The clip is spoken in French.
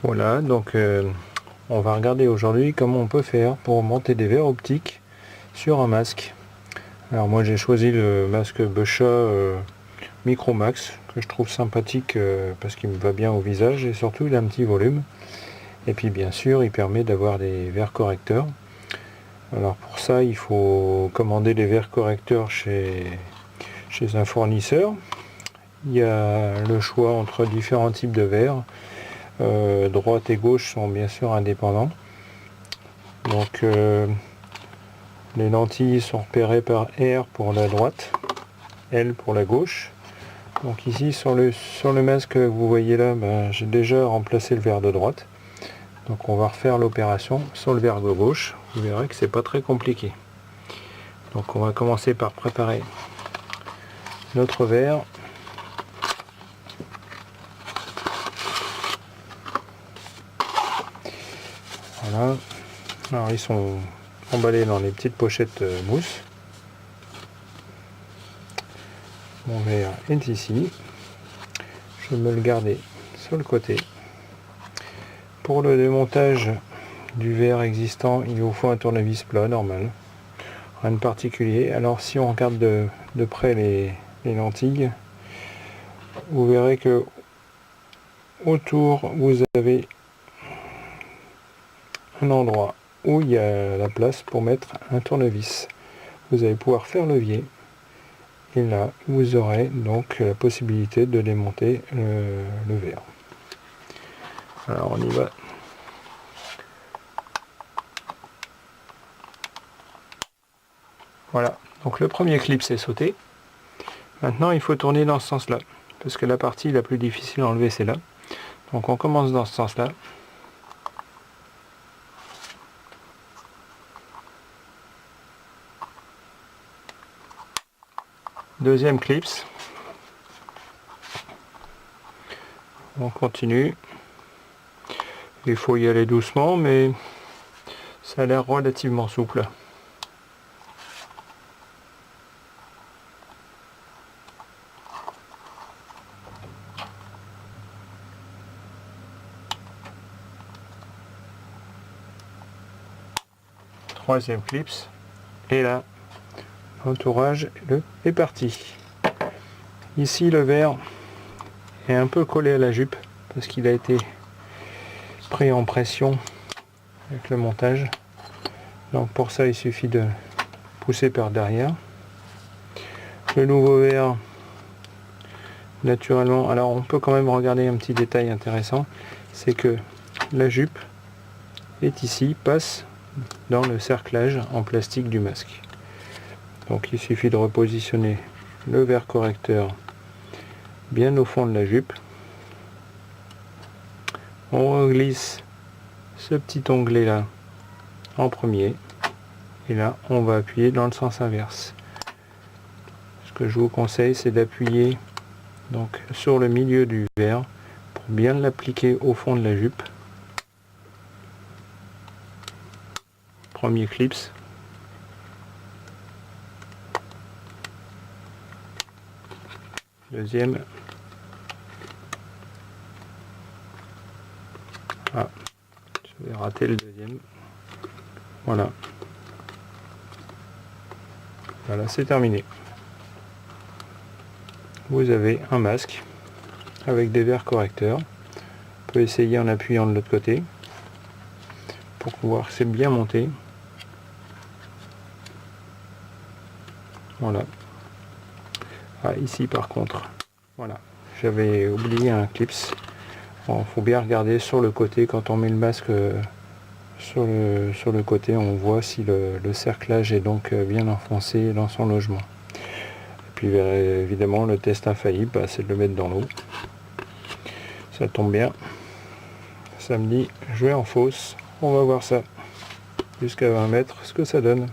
Voilà, donc on va regarder aujourd'hui comment on peut faire pour monter des verres optiques sur un masque. Alors moi j'ai choisi le masque Boscha Micro Max que je trouve sympathique parce qu'il me va bien au visage et surtout il a un petit volume. Et puis bien sûr il permet d'avoir des verres correcteurs. Alors pour ça il faut commander des verres correcteurs chez un fournisseur. Il y a le choix entre différents types de verres. Droite et gauche sont bien sûr indépendants. Donc les lentilles sont repérées par R pour la droite, L pour la gauche. Donc ici sur le masque que vous voyez là, j'ai déjà remplacé le verre de droite. Donc on va refaire l'opération sur le verre de gauche. Vous verrez que c'est pas très compliqué. Donc on va commencer par préparer notre verre. Voilà. Alors ils sont emballés dans les petites pochettes mousse. Mon verre est ici. Je vais me le garder sur le côté. Pour le démontage du verre existant, il vous faut un tournevis plat normal. Rien de particulier. Alors si on regarde de près les lentilles, vous verrez que autour vous avez un endroit où il y a la place pour mettre un tournevis. Vous allez pouvoir faire levier et là vous aurez donc la possibilité de démonter le verre. Alors on y va. Voilà, donc le premier clip c'est sauté. Maintenant il faut tourner dans ce sens là, parce que la partie la plus difficile à enlever c'est là. Donc on commence dans ce sens là. Deuxième clips. On continue. Il faut y aller doucement, mais ça a l'air relativement souple. Troisième clips. Et là, l'entourage est parti. Ici, le verre est un peu collé à la jupe parce qu'il a été pris en pression avec le montage. Donc pour ça, il suffit de pousser par derrière. Le nouveau verre, naturellement, alors on peut quand même regarder un petit détail intéressant, c'est que la jupe est ici, passe dans le cerclage en plastique du masque. Donc il suffit de repositionner le verre correcteur bien au fond de la jupe. On glisse ce petit onglet là en premier et là on va appuyer dans le sens inverse. Ce que je vous conseille c'est d'appuyer donc sur le milieu du verre pour bien l'appliquer au fond de la jupe. Premier clips. Deuxième. Ah, je vais rater le deuxième. Voilà. Voilà, c'est terminé. Vous avez un masque avec des verres correcteurs. On peut essayer en appuyant de l'autre côté pour voir que c'est bien monté. Voilà. Ah, ici par contre, voilà, j'avais oublié un clips. Bon, faut bien regarder sur le côté quand on met le masque sur le côté, on voit si le cerclage est donc bien enfoncé dans son logement. Et puis évidemment le test infaillible, c'est de le mettre dans l'eau. Ça tombe bien. Samedi, je vais en fosse. On va voir ça jusqu'à 20 mètres, ce que ça donne.